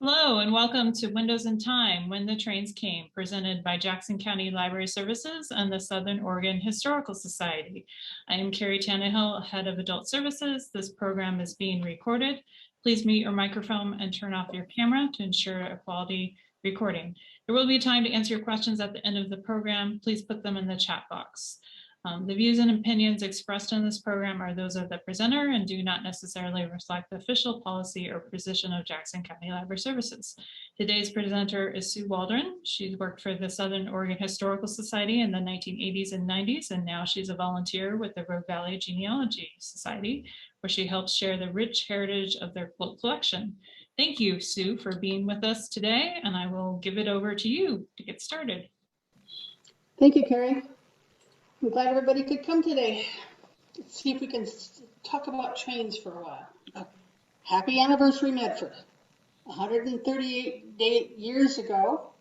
Hello and welcome to Windows in Time, When the Trains Came, presented by Jackson County Library Services and the Southern Oregon Historical Society. I am Carrie Tannehill, Head of Adult Services. This program is being recorded. Please mute your microphone and turn off your camera to ensure a quality recording. There will be time to answer your questions at the end of the program. Please put them in the chat box. The views and opinions expressed in this program are those of the presenter and do not necessarily reflect the official policy or position of Jackson County Library Services. Today's presenter is Sue Waldron. She's worked for the Southern Oregon Historical Society in the 1980s and 90s, and now she's a volunteer with the Rogue Valley Genealogical Society, where she helps share the rich heritage of their quilt collection. Thank you, Sue, for being with us today, and I will give it over to you to get started. Thank you, Carrie. I'm glad everybody could come today. Let's see if we can talk about trains for a while. Happy anniversary, Medford. 138 years ago,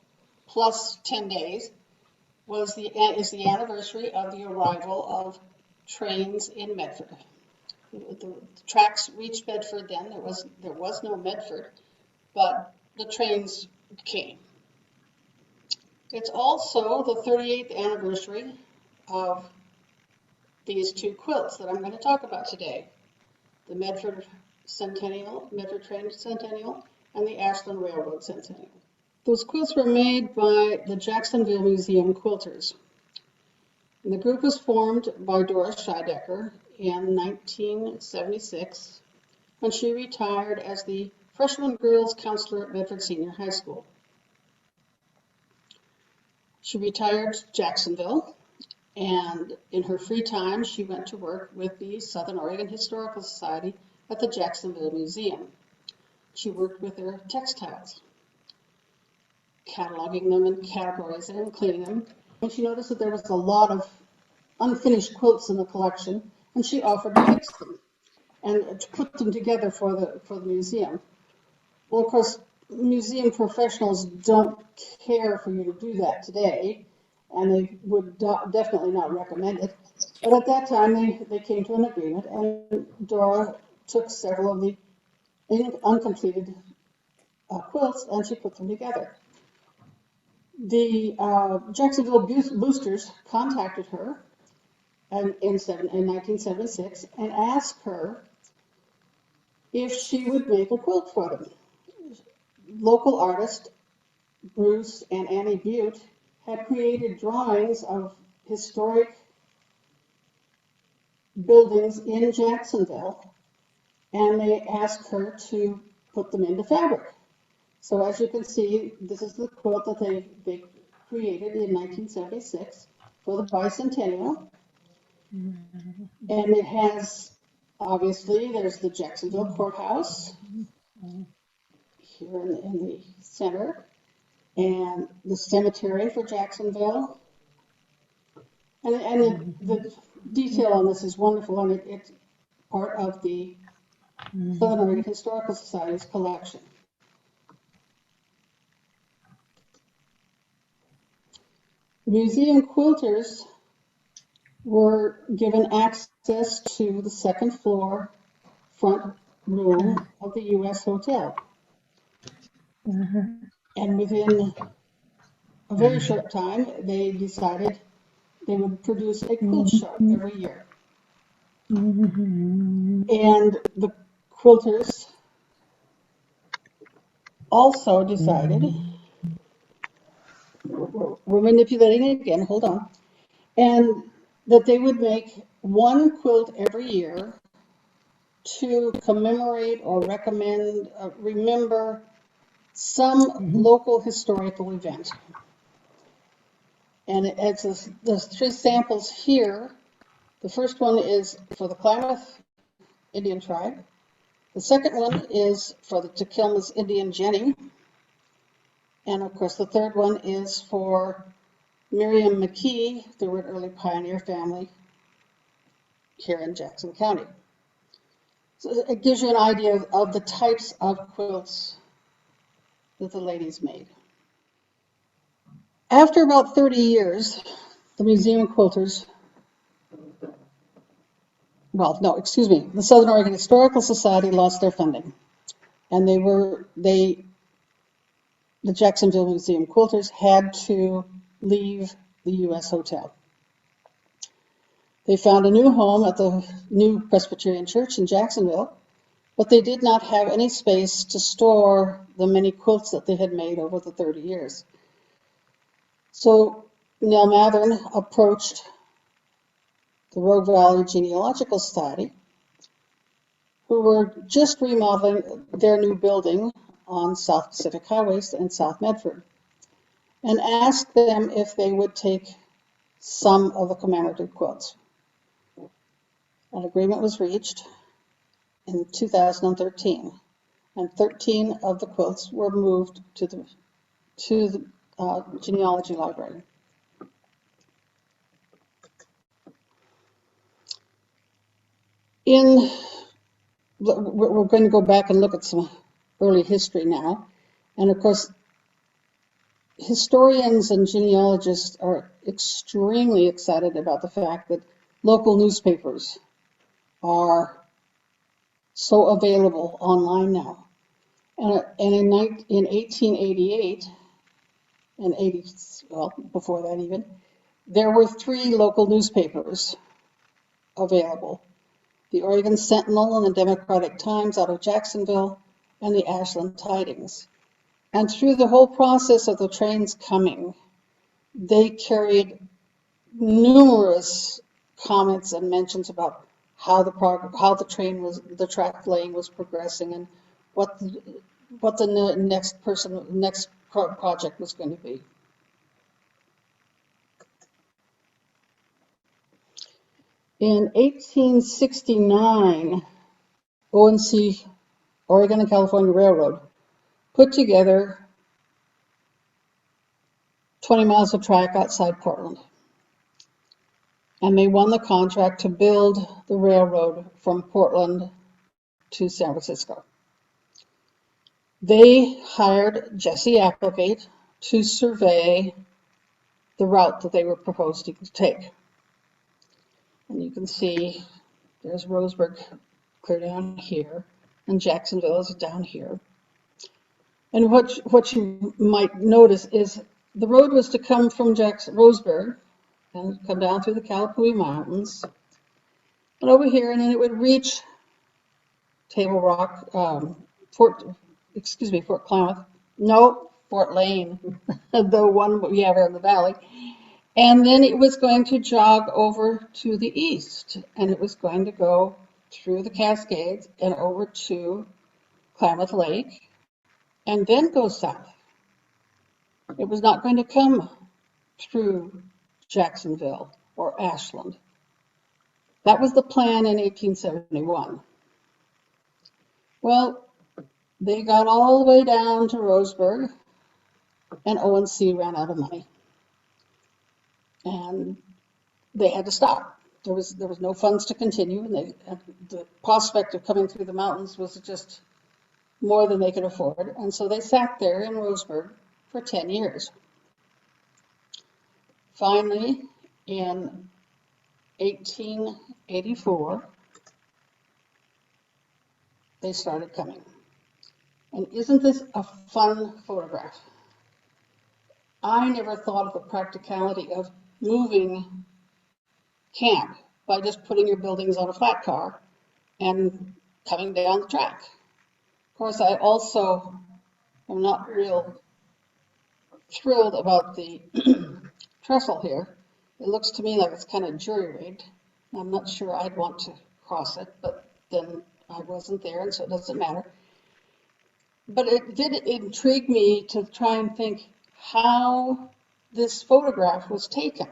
plus 10 days, is the anniversary of the arrival of trains in Medford. The tracks reached Medford then. There was no Medford, but the trains came. It's also the 38th anniversary of these two quilts that I'm going to talk about today, the Medford Train Centennial, and the Ashland Railroad Centennial. Those quilts were made by the Jacksonville Museum Quilters. And the group was formed by Doris Scheidecker in 1976 when she retired as the freshman girls counselor at Medford Senior High School. She retired to Jacksonville, and in her free time, she went to work with the Southern Oregon Historical Society at the Jacksonville Museum. She worked with their textiles, cataloging them and categorizing them and cleaning them. And she noticed that there was a lot of unfinished quilts in the collection, and she offered to fix them and to put them together for the museum. Well, of course, museum professionals don't care for you to do that today, and they would definitely not recommend it. But at that time, they came to an agreement, and Dora took several of the uncompleted quilts, and she put them together. The Jacksonville Boosters contacted her in 1976 and asked her if she would make a quilt for them. Local artist Bruce and Annie Butte had created drawings of historic buildings in Jacksonville, and they asked her to put them into fabric. So as you can see, this is the quilt that they created in 1976 for the bicentennial. And it has, obviously, there's the Jacksonville Courthouse here in the center, and the cemetery for Jacksonville. And the detail on this is wonderful, and it's part of the Southern Oregon Historical Society's collection. The museum quilters were given access to the second floor front room of the U.S. Hotel. And within a very short time, they decided they would produce a quilt show every year. And the quilters also decided, we're manipulating again, hold on, and that they would make one quilt every year to commemorate or remember some local historical event. And there's three samples here. The first one is for the Klamath Indian tribe. The second one is for the Tequilmas Indian Jenny. And of course, the third one is for Miriam McKee, the Wood Early Pioneer family here in Jackson County. So it gives you an idea of the types of quilts that the ladies made. After about 30 years, the museum quilters, the Southern Oregon Historical Society lost their funding, and they the Jacksonville Museum Quilters had to leave the U.S. Hotel. They found a new home at the new Presbyterian Church in Jacksonville, but they did not have any space to store the many quilts that they had made over the 30 years. So Nell Mathern approached the Rogue Valley Genealogical Society, who were just remodeling their new building on South Pacific Highways in South Medford, and asked them if they would take some of the commemorative quilts. An agreement was reached in 2013, and 13 of the quilts were moved to the genealogy library. We're going to go back and look at some early history now, and of course, historians and genealogists are extremely excited about the fact that local newspapers are so available online now. And in 1888, and before that even, there were 3 local newspapers available: the Oregon Sentinel and the Democratic Times out of Jacksonville, and the Ashland Tidings. And through the whole process of the trains coming, they carried numerous comments and mentions about how the track laying was progressing, and what the next project was going to be. In 1869, ONC, Oregon and California Railroad, put together 20 miles of track outside Portland. And they won the contract to build the railroad from Portland to San Francisco. They hired Jesse Applegate to survey the route that they were proposing to take. And you can see there's Roseburg clear down here, and Jacksonville is down here. And what you might notice is the road was to come from Roseburg and come down through the Calapooie Mountains and over here, and then it would reach Table Rock, Fort Klamath, no, Fort Lane, the one we have in the valley. And then it was going to jog over to the east, and it was going to go through the Cascades and over to Klamath Lake, and then go south. It was not going to come through Jacksonville or Ashland. That was the plan in 1871. Well, they got all the way down to Roseburg, and ONC ran out of money, and they had to stop. There was no funds to continue, and the prospect of coming through the mountains was just more than they could afford, and so they sat there in Roseburg for 10 years. Finally, in 1884, they started coming. And isn't this a fun photograph? I never thought of the practicality of moving camp by just putting your buildings on a flat car and coming down the track. Of course, I also am not real thrilled about the trestle here. It looks to me like it's kind of jury-rigged. I'm not sure I'd want to cross it, but then I wasn't there, and so it doesn't matter. But it did intrigue me to try and think how this photograph was taken.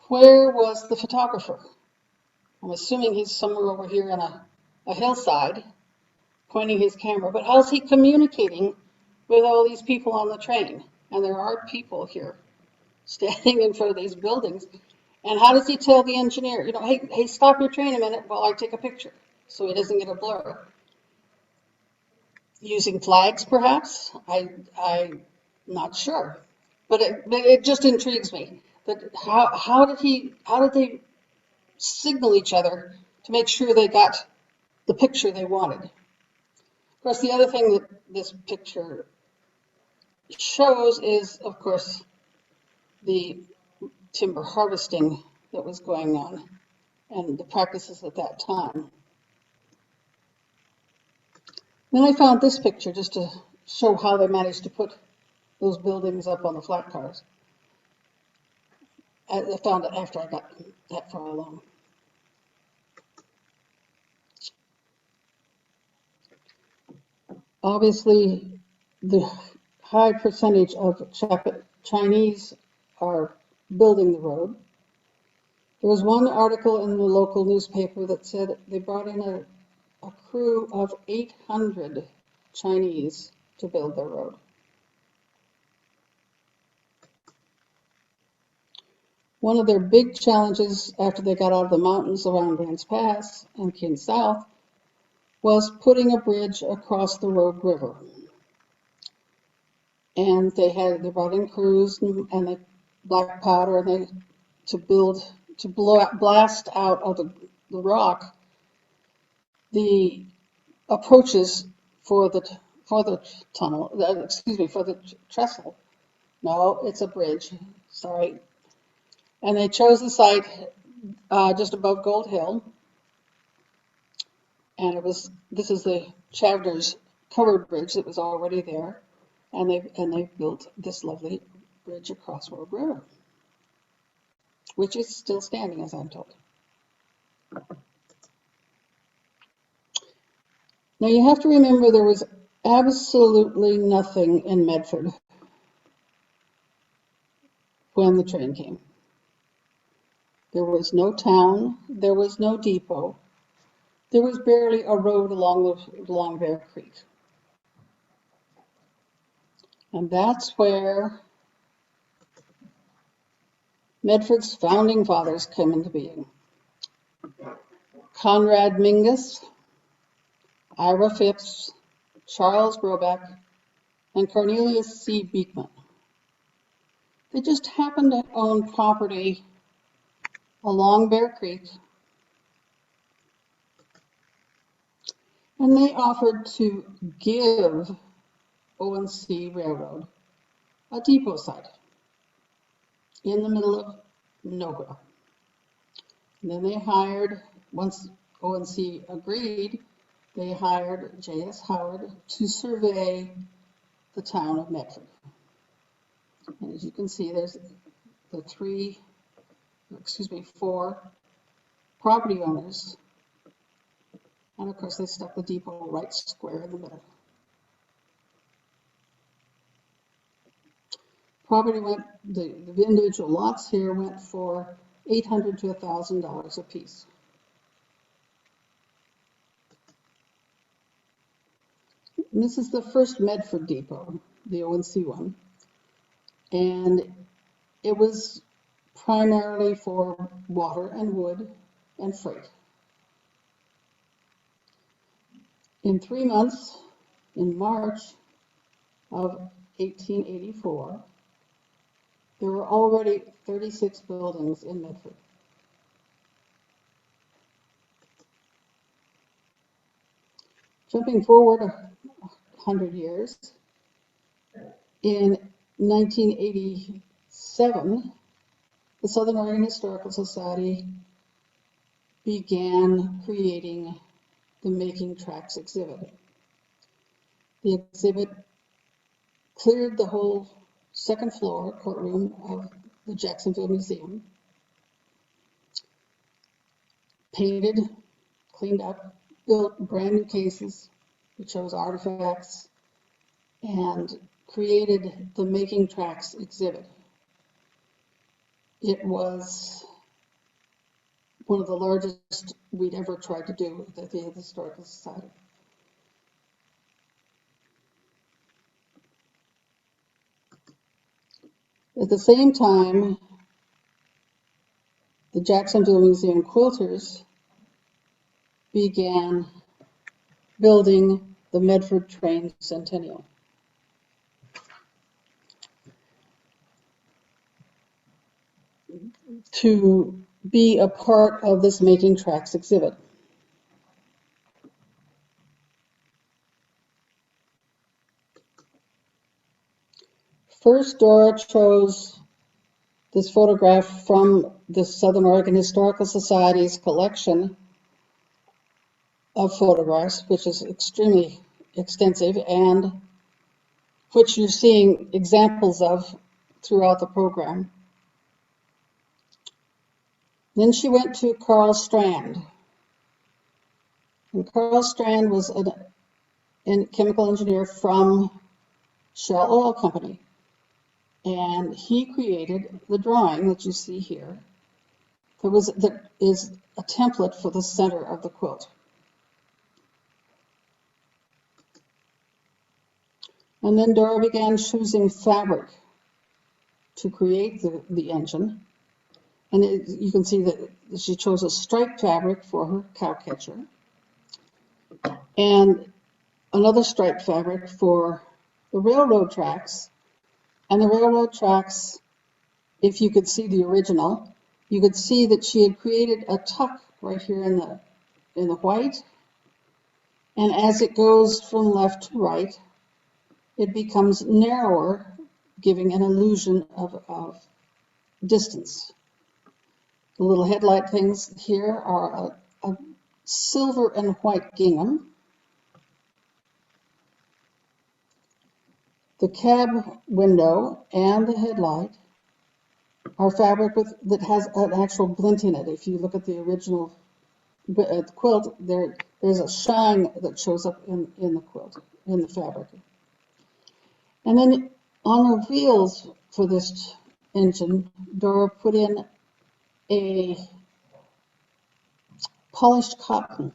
Where was the photographer? I'm assuming he's somewhere over here on a hillside, pointing his camera, but how's he communicating with all these people on the train? And there are people here standing in front of these buildings. And how does he tell the engineer, hey, stop your train a minute while I take a picture, so he doesn't get a blur? Using flags, perhaps? I'm not sure, but it just intrigues me that how did they signal each other to make sure they got the picture they wanted? Of course, the other thing that this picture shows is, of course, the timber harvesting that was going on and the practices at that time. Then I found this picture just to show how they managed to put those buildings up on the flat cars. I found it after I got that far along. Obviously, the high percentage of Chinese are building the road. There was one article in the local newspaper that said they brought in a crew of 800 Chinese to build their road. One of their big challenges after they got out of the mountains around Grants Pass and came south was putting a bridge across the Rogue River. And they brought in crews and they black powder and to blast out of the rock the approaches for the tunnel, for the trestle. No, it's a bridge. Sorry. And they chose the site just above Gold Hill. And this is the Chavner's covered bridge that was already there. And they built this lovely bridge across Rogue River, which is still standing, as I'm told. Now you have to remember there was absolutely nothing in Medford when the train came. There was no town, there was no depot, there was barely a road along Bear Creek. And that's where Medford's founding fathers came into being. Conrad Mingus, Ira Phipps, Charles Brobeck, and Cornelius C. Beekman. They just happened to own property along Bear Creek, and they offered to give O&C Railroad a depot site in the middle of nowhere. And then they hired, once O&C agreed, they hired J.S. Howard to survey the town of Medford. And as you can see, there's the four property owners. And of course, they stuck the depot right square in the middle. Property the individual lots here went for $800 to $1,000 a piece. And this is the first Medford depot, the O&C one. And it was primarily for water and wood and freight. In 3 months, in March of 1884, there were already 36 buildings in Medford. Jumping forward 100 years, in 1987, the Southern Oregon Historical Society began creating the Making Tracks exhibit. The exhibit cleared the whole second floor courtroom of the Jacksonville Museum, painted, cleaned up, built brand new cases, which shows artifacts, and created the Making Tracks exhibit. It was one of the largest we'd ever tried to do at the Historical Society. At the same time, the Jacksonville Museum Quilters began building the Medford Train Centennial. To be a part of this Making Tracks exhibit. First, Dora chose this photograph from the Southern Oregon Historical Society's collection of photographs, which is extremely extensive and which you're seeing examples of throughout the program. Then she went to Carl Strand. And Carl Strand was a chemical engineer from Shell Oil Company. And he created the drawing that you see here. That is a template for the center of the quilt. And then Dora began choosing fabric to create the engine. And you can see that she chose a striped fabric for her cow catcher and another striped fabric for the railroad tracks. And the railroad tracks, if you could see the original, you could see that she had created a tuck right here in the white. And as it goes from left to right, it becomes narrower, giving an illusion of distance. The little headlight things here are a silver and white gingham. The cab window and the headlight are fabric that has an actual glint in it. If you look at the original quilt, there's a shine that shows up in the quilt, in the fabric. And then on the wheels for this engine, Dora put in a polished cotton.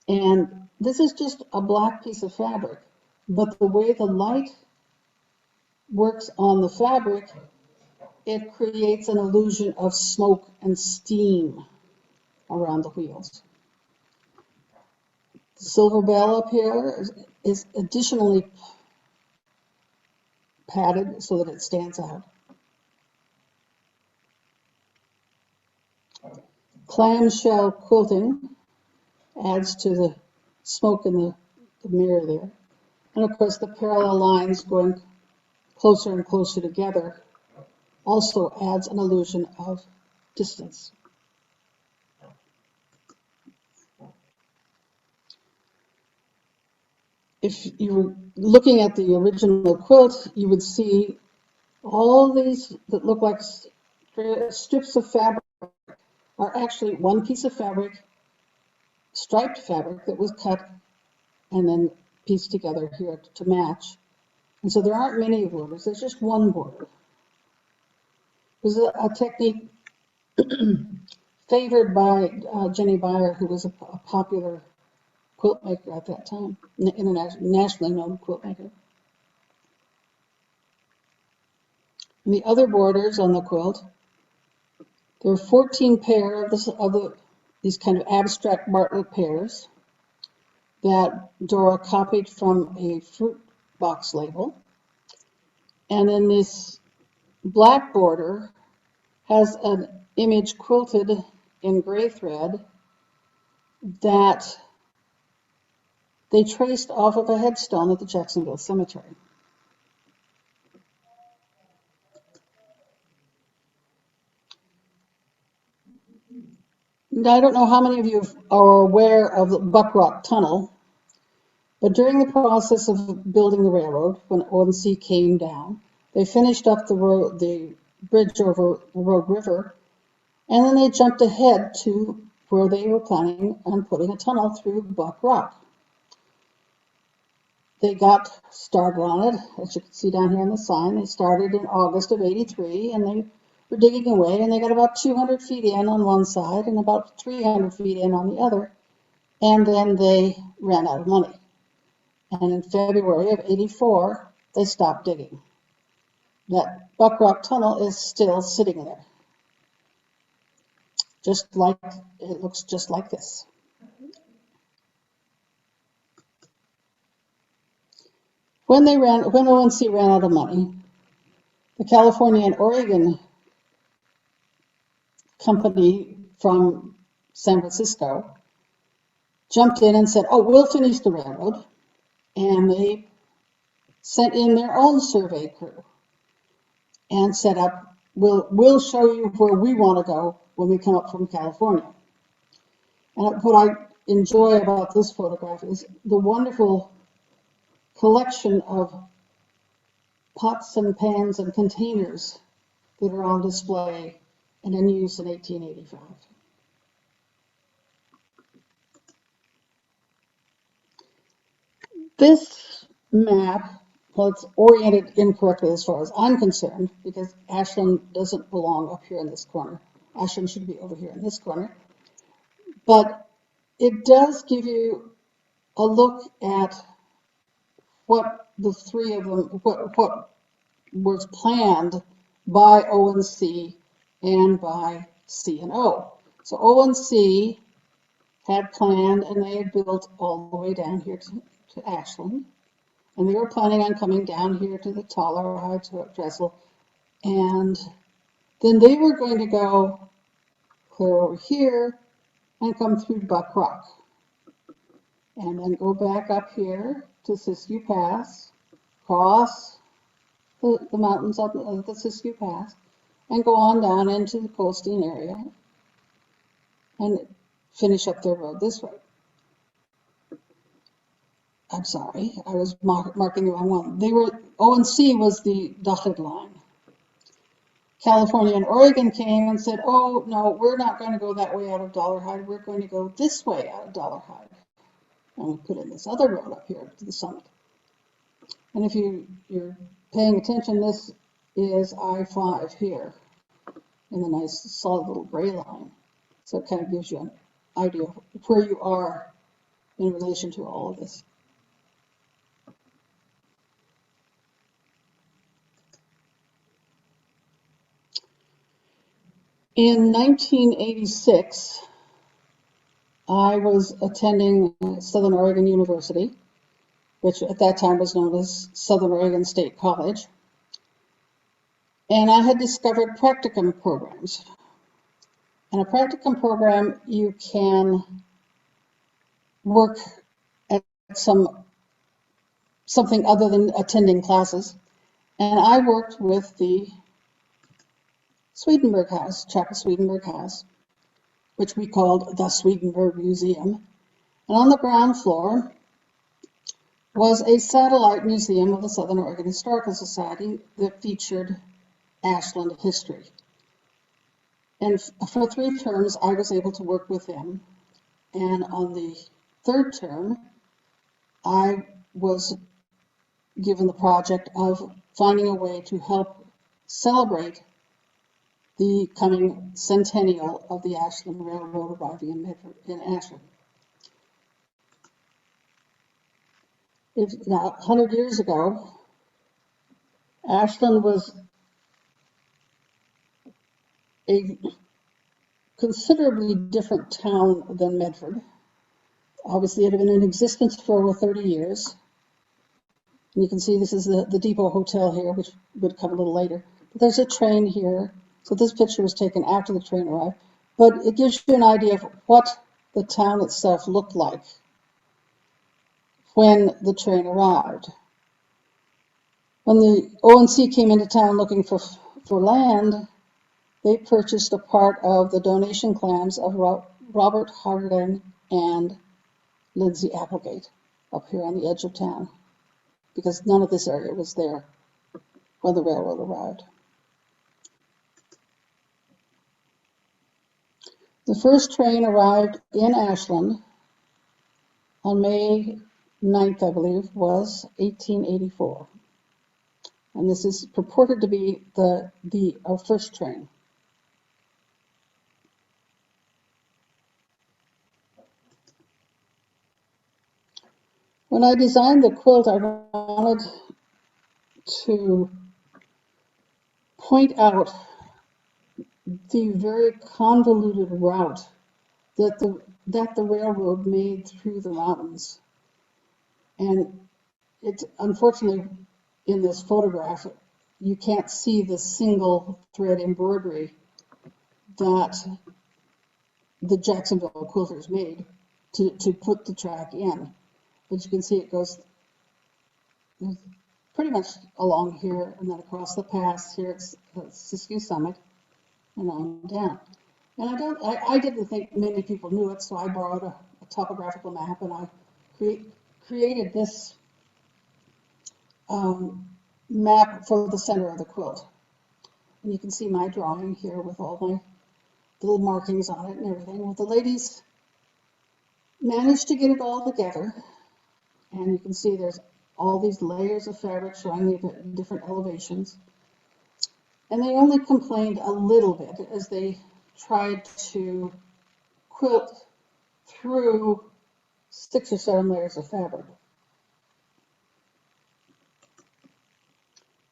And this is just a black piece of fabric, but the way the light works on the fabric, it creates an illusion of smoke and steam around the wheels. The silver bell up here is additionally padded so that it stands out. Clamshell quilting adds to the smoke in the mirror there. And of course the parallel lines going closer and closer together also adds an illusion of distance. If you were looking at the original quilt, you would see all these that look like strips of fabric are actually one piece of fabric, striped fabric that was cut and then pieced together here to match. And so there aren't many borders, there's just one border. There's a technique favored by Jenny Beyer, who was a popular quilt maker at that time, nationally known quilt maker. And the other borders on the quilt, there are 14 pair of these kind of abstract Bartlett pairs that Dora copied from a fruit box label. And then this black border has an image quilted in gray thread that they traced off of a headstone at the Jacksonville Cemetery. Now, I don't know how many of you are aware of the Buck Rock Tunnel, but during the process of building the railroad, when O&C came down, they finished up the bridge over the Rogue River, and then they jumped ahead to where they were planning on putting a tunnel through Buck Rock. They got started on it, as you can see down here on the sign. They started in August of '83, and they were digging away, and they got about 200 feet in on one side and about 300 feet in on the other, and then they ran out of money. And in February of '84, they stopped digging. That Buck Rock Tunnel is still sitting there. It looks just like this. When O&C ran out of money, the California and Oregon company from San Francisco jumped in and said, "Oh, we'll finish the railroad." And they sent in their own survey crew and set up, we'll show you where we want to go when we come up from California. And what I enjoy about this photograph is the wonderful collection of pots and pans and containers that are on display and in use in 1885. This map, well, it's oriented incorrectly as far as I'm concerned, because Ashland doesn't belong up here in this corner. Ashland should be over here in this corner. But it does give you a look at what the three of them, what was planned by O&C and by C&O. So O&C had planned, and they had built all the way down here to Ashland. And they were planning on coming down here to the Tolleride, to Dressel. And then they were going to go clear over here and come through Buck Rock. And then go back up here to Siskiyou Pass, cross the mountains up the Siskiyou Pass, and go on down into the Colstein area and finish up their road this way. I'm sorry, I was marking the wrong one. They were, O&C was the dotted line. California and Oregon came and said, oh, no, we're not going to go that way out of Dollarhide. We're going to go this way out of Dollarhide. And we put in this other road up here to the summit. And if you're paying attention, this is I-5 here in the nice solid little gray line. So it kind of gives you an idea of where you are in relation to all of this. In 1986, I was attending Southern Oregon University, which at that time was known as Southern Oregon State College. And I had discovered practicum programs. In a practicum program, you can work at something other than attending classes. And I worked with the Swedenborg House, Chapel Swedenborg House, which we called the Swedenborg Museum. And on the ground floor was a satellite museum of the Southern Oregon Historical Society that featured Ashland history. And for 3 terms, I was able to work with them. And on the 3rd term, I was given the project of finding a way to help celebrate the coming centennial of the Ashland Railroad arriving in Ashland. Now, 100 years ago, Ashland was a considerably different town than Medford. Obviously, it had been in existence for over 30 years. And you can see this is the Depot Hotel here, which would come a little later. But there's a train here. So this picture was taken after the train arrived. But it gives you an idea of what the town itself looked like when the train arrived. When the O&C came into town looking for land, they purchased a part of the donation clams of Robert Harding and Lindsay Applegate up here on the edge of town, because none of this area was there when the railroad arrived. The first train arrived in Ashland on May 9th, I believe, was 1884. And this is purported to be our first train. When I designed the quilt, I wanted to point out the very convoluted route that the railroad made through the mountains. And it's unfortunately in this photograph, you can't see the single thread embroidery that the Jacksonville Quilters made to put the track in. But you can see it goes pretty much along here, and then across the pass here it's Siskiyou Summit, and on down. And I didn't think many people knew it, so I borrowed a topographical map, and I created this map for the center of the quilt. And you can see my drawing here with all my little markings on it and everything. Well, the ladies managed to get it all together, and you can see there's all these layers of fabric showing the different elevations. And they only complained a little bit as they tried to quilt through 6 or 7 layers of fabric.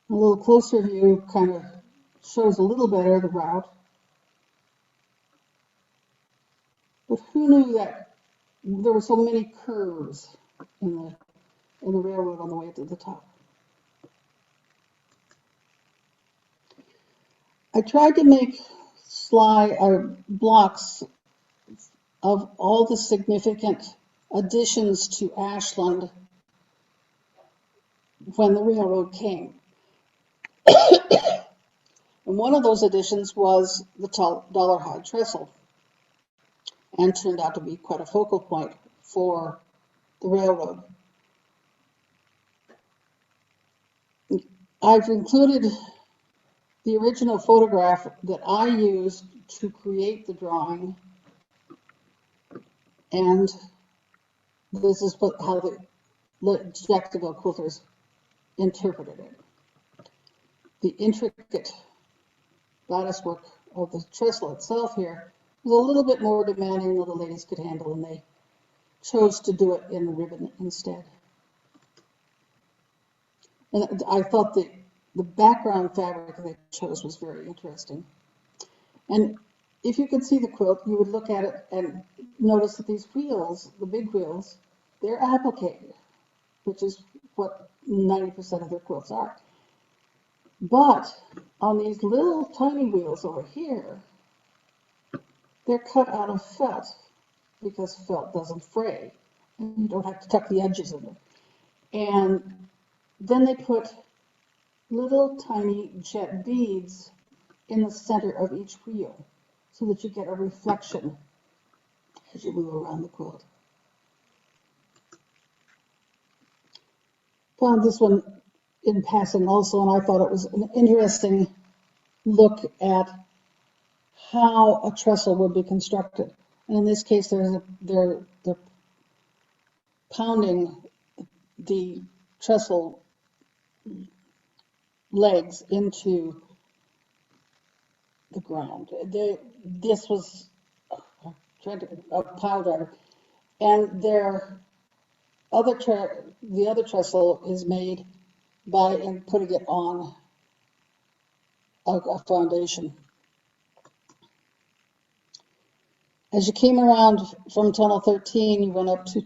A little closer view kind of shows a little better the route. But who knew that there were so many curves in the railroad on the way to the top? I tried to make blocks of all the significant additions to Ashland when the railroad came. And one of those additions was the dollar hide trestle, and turned out to be quite a focal point for the railroad. I've included the original photograph that I used to create the drawing, and this is how the Jacksonville Quilters interpreted it. The intricate lattice work of the trestle itself here was a little bit more demanding than the ladies could handle, and they chose to do it in the ribbon instead. And I thought the background fabric they chose was very interesting. And if you could see the quilt, you would look at it and notice that these wheels, the big wheels, they're appliqued, which is what 90% of their quilts are. But on these little tiny wheels over here, they're cut out of felt, because felt doesn't fray, and you don't have to tuck the edges in it. And then they put little tiny jet beads in the center of each wheel so that you get a reflection as you move around the quilt. Found this one in passing also, and I thought it was an interesting look at how a trestle would be constructed. And in this case, they're pounding the trestle legs into the ground. This was a pile driver, and the other trestle is made by putting it on a foundation. As you came around from tunnel 13, you went up to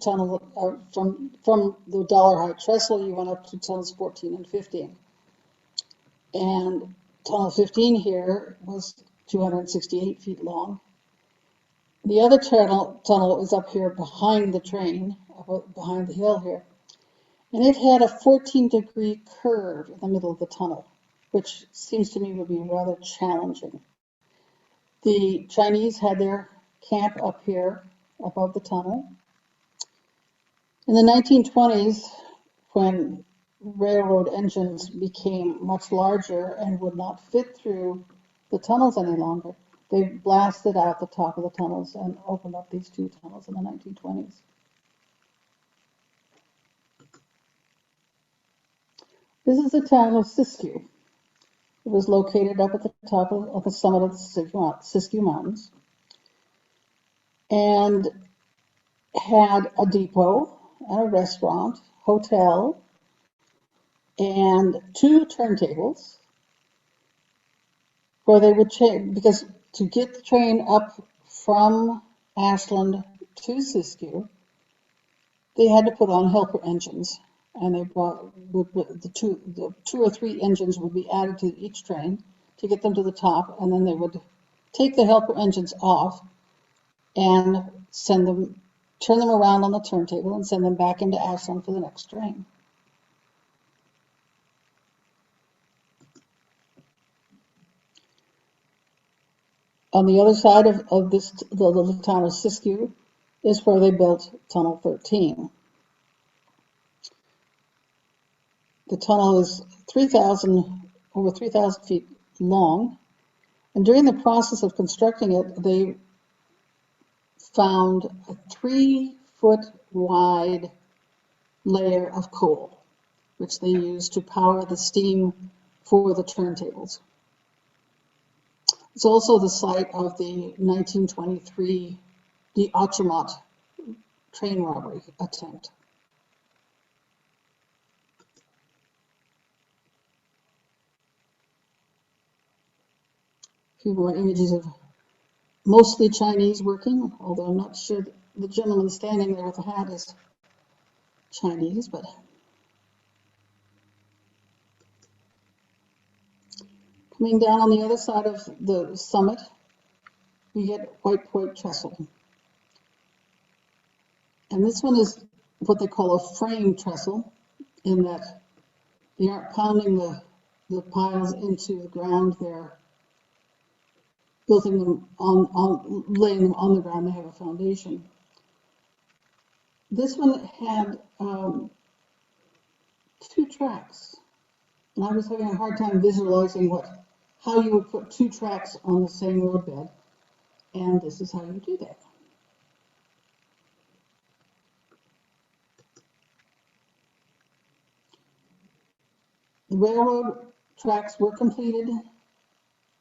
from the dollar hide trestle, you went up to tunnels 14 and 15. And tunnel 15 here was 268 feet long. The other tunnel is up here behind the train, behind the hill here. And it had a 14-degree curve in the middle of the tunnel, which seems to me would be rather challenging. The Chinese had their camp up here above the tunnel. In the 1920s, when railroad engines became much larger and would not fit through the tunnels any longer, they blasted out the top of the tunnels and opened up these 2 tunnels in the 1920s. This is the town of Siskiyou. It was located up at the top of the summit of the Siskiyou Mountains, and had a depot and a restaurant, hotel, and 2 turntables where they would change, because to get the train up from Ashland to Siskiyou, they had to put on helper engines, and they the 2 or 3 engines would be added to each train to get them to the top, and then they would take the helper engines off and turn them around on the turntable and send them back into Ashland for the next train. On the other side of this, the little town of Siskiyou, is where they built Tunnel 13. The tunnel is over 3,000 feet long, and during the process of constructing it, they found a 3-foot wide layer of coal, which they used to power the steam for the turntables. It's also the site of the 1923 Outremont train robbery attempt. A few more images of mostly Chinese working, although I'm not sure the gentleman standing there with the hat is Chinese, but coming down on the other side of the summit, we get white point trestle. And this one is what they call a frame trestle, in that they aren't pounding the piles into the ground, they're building them laying them on the ground, they have a foundation. This one had 2 tracks, and I was having a hard time visualizing how you would put 2 tracks on the same roadbed, and this is how you do that. The railroad tracks were completed,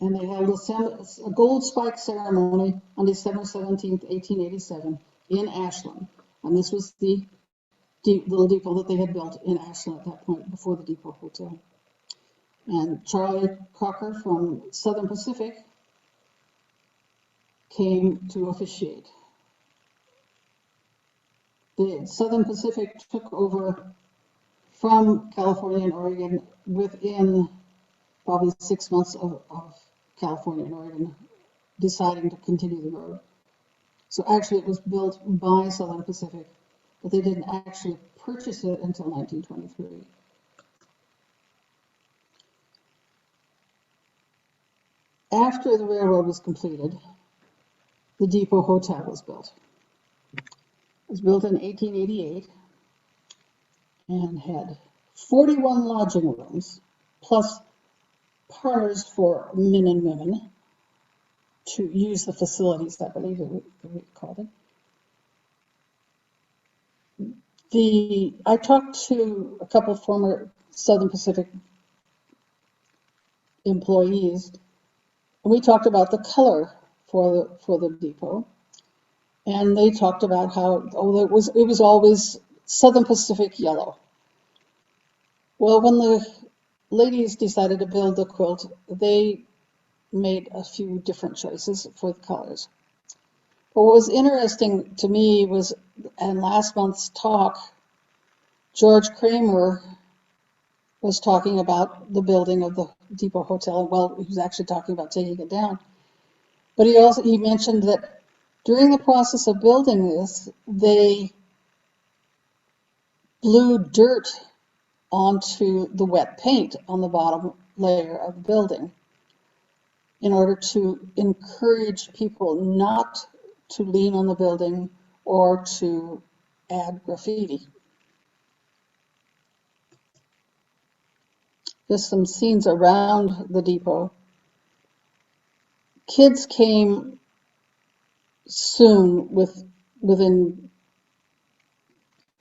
and they held a gold spike ceremony on December 17th, 1887 in Ashland. And this was the little depot that they had built in Ashland at that point, before the Depot Hotel. And Charlie Crocker from Southern Pacific came to officiate. The Southern Pacific took over from California and Oregon within probably 6 months of California and Oregon deciding to continue the road. So actually it was built by Southern Pacific, but they didn't actually purchase it until 1923. After the railroad was completed, the Depot Hotel was built. It was built in 1888 and had 41 lodging rooms, plus parlors for men and women to use the facilities, I believe we called it. I talked to a couple of former Southern Pacific employees, and we talked about the color for the depot, and they talked about how it was always Southern Pacific yellow. Well, when the ladies decided to build the quilt, they made a few different choices for the colors. But what was interesting to me was, in last month's talk, George Kramer was talking about the building of the Depot Hotel. Well, he was actually talking about taking it down. But he mentioned that during the process of building this, they blew dirt onto the wet paint on the bottom layer of the building in order to encourage people not to lean on the building or to add graffiti. Just some scenes around the depot. Kids came soon, within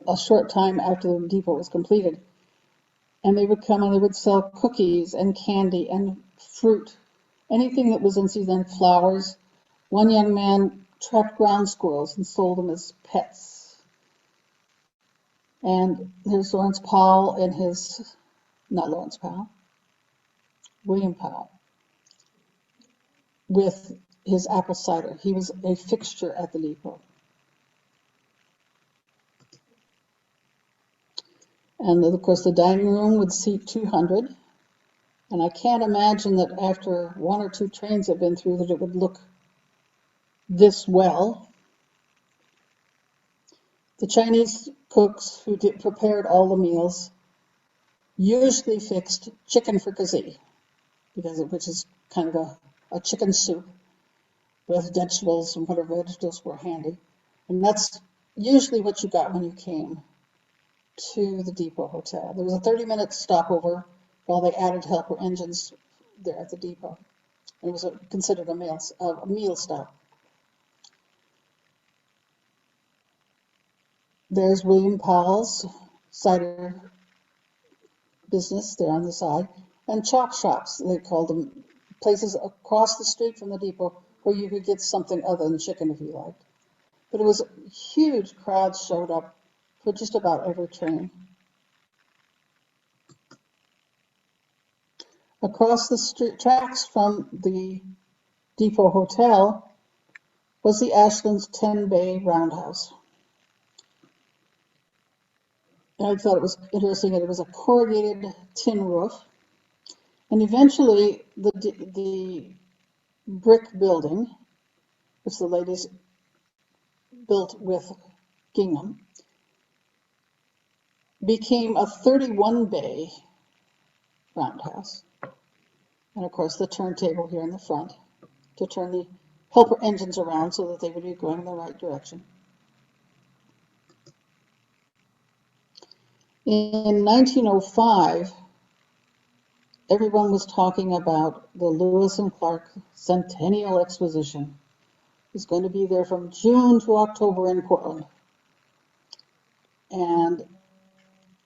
a short time after the depot was completed, and they would come and they would sell cookies and candy and fruit, anything that was in season, flowers. One young man trapped ground squirrels and sold them as pets. And there's Lawrence Powell and William Powell, with his apple cider. He was a fixture at the depot. And of course, the dining room would seat 200. And I can't imagine that after 1 or 2 trains have been through that it would look this well. The Chinese cooks who prepared all the meals usually fixed chicken fricassee, which is kind of a chicken soup. with vegetables and whatever vegetables were handy. And that's usually what you got when you came to the depot hotel. There was a 30-minute stopover while they added helper engines there at the depot. It was considered a meal stop. There's William Powell's cider business there on the side, and chop shops, they called them, places across the street from the depot where you could get something other than chicken if you liked. But it was huge crowds showed up for just about every train. Across the street tracks from the depot hotel was the Ashland's 10-bay roundhouse. And I thought it was interesting that it was a corrugated tin roof. And eventually the brick building, which the ladies built with gingham, became a 31-bay roundhouse. And of course the turntable here in the front to turn the helper engines around so that they would be going in the right direction. In 1905, everyone was talking about the Lewis and Clark Centennial Exposition. It's going to be there from June to October in Portland. And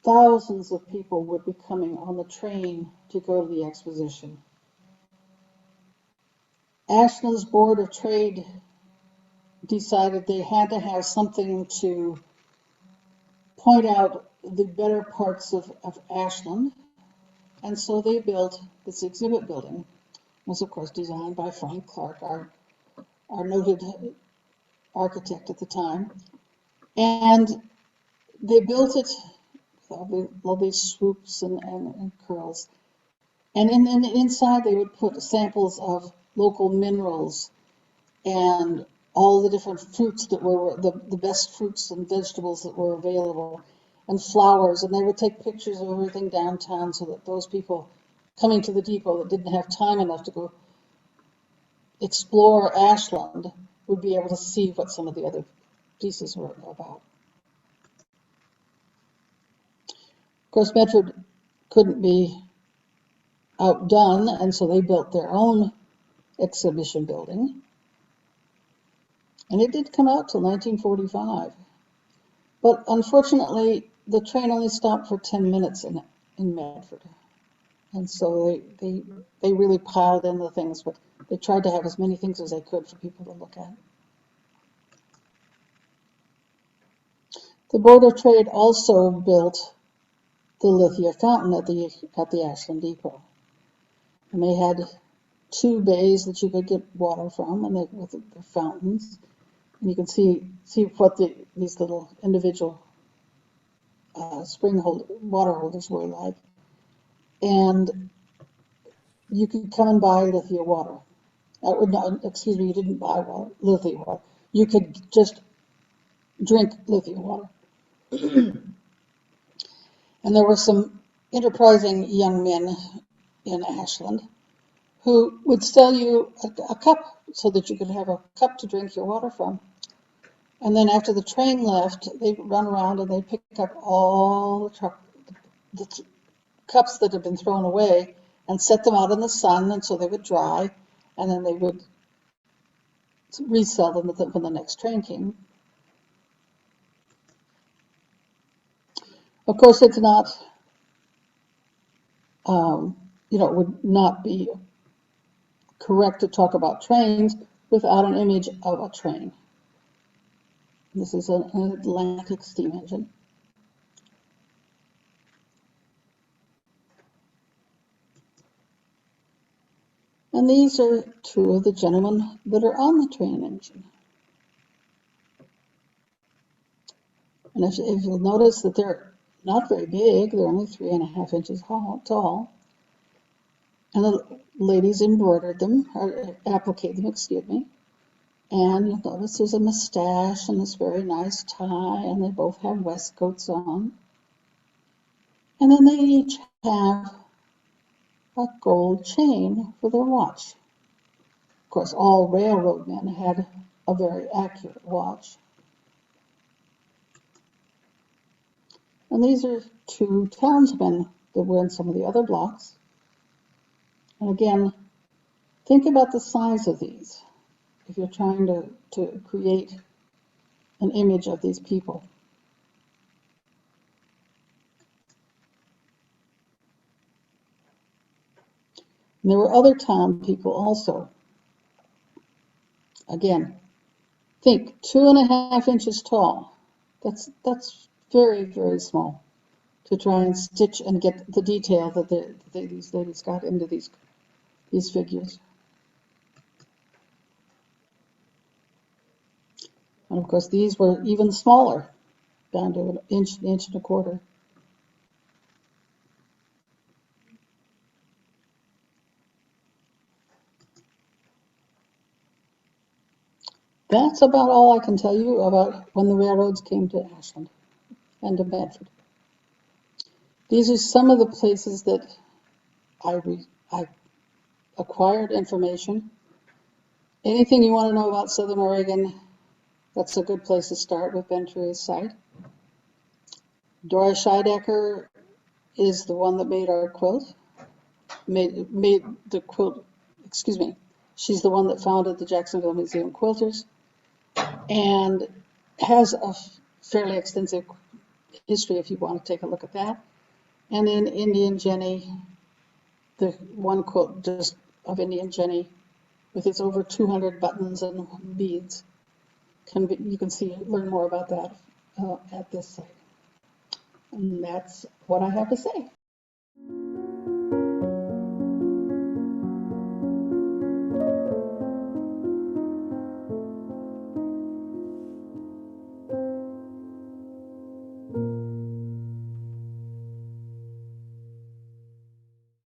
thousands of people would be coming on the train to go to the exposition. Ashland's Board of Trade decided they had to have something to point out the better parts of Ashland. And so they built this exhibit building. It was, of course, designed by Frank Clark, our noted architect at the time. And they built it with all these swoops and curls. And in the inside, they would put samples of local minerals and all the different fruits that were the best fruits and vegetables that were available, and flowers. And they would take pictures of everything downtown so that those people coming to the depot that didn't have time enough to go explore Ashland would be able to see what some of the other pieces were about. Of course, Medford couldn't be outdone, and so they built their own exhibition building. And it did come out till 1945. But unfortunately, the train only stopped for 10 minutes in Medford. And so they really piled in the things, but they tried to have as many things as they could for people to look at. The Board of Trade also built the Lithia fountain at the Ashland Depot. And they had 2 bays that you could get water from, and with the fountains. And you can see what these little individual water holders were like. And you could come and buy Lithia water. You didn't buy Lithia water. You could just drink Lithia water. And there were some enterprising young men in Ashland who would sell you a cup so that you could have a cup to drink your water from. And then after the train left, they'd run around and they'd pick up all the cups that had been thrown away and set them out in the sun, and so they would dry, and then they would resell them when the next train came. Of course, it's not, it would not be correct to talk about trains without an image of a train. This is an Atlantic steam engine. And these are 2 of the gentlemen that are on the train engine. And if you'll notice that they're not very big, they're only 3.5 inches tall. And the ladies embroidered them, or appliqued them, excuse me. And you'll notice there's a mustache and this very nice tie, and they both have waistcoats on. And then they each have a gold chain for their watch. Of course, all railroad men had a very accurate watch. And these are two townsmen that were in some of the other blocks. And again, think about the size of these if you're trying to create an image of these people. And there were other town people also. Again, think 2.5 inches tall. That's very, very small to try and stitch and get the detail that these ladies got into these figures. And of course, these were even smaller, down to an inch and a quarter. That's about all I can tell you about when the railroads came to Ashland and to Bedford. These are some of the places that I acquired information. Anything you want to know about Southern Oregon, that's a good place to start with Ben Trury's site. Dora Scheidecker is the one that made our quilt, made the quilt, excuse me. She's the one that founded the Jacksonville Museum Quilters and has a fairly extensive history if you want to take a look at that. And then Indian Jenny, the one quilt just of Indian Jenny with its over 200 buttons and beads. You can learn more about that at this site. And that's what I have to say.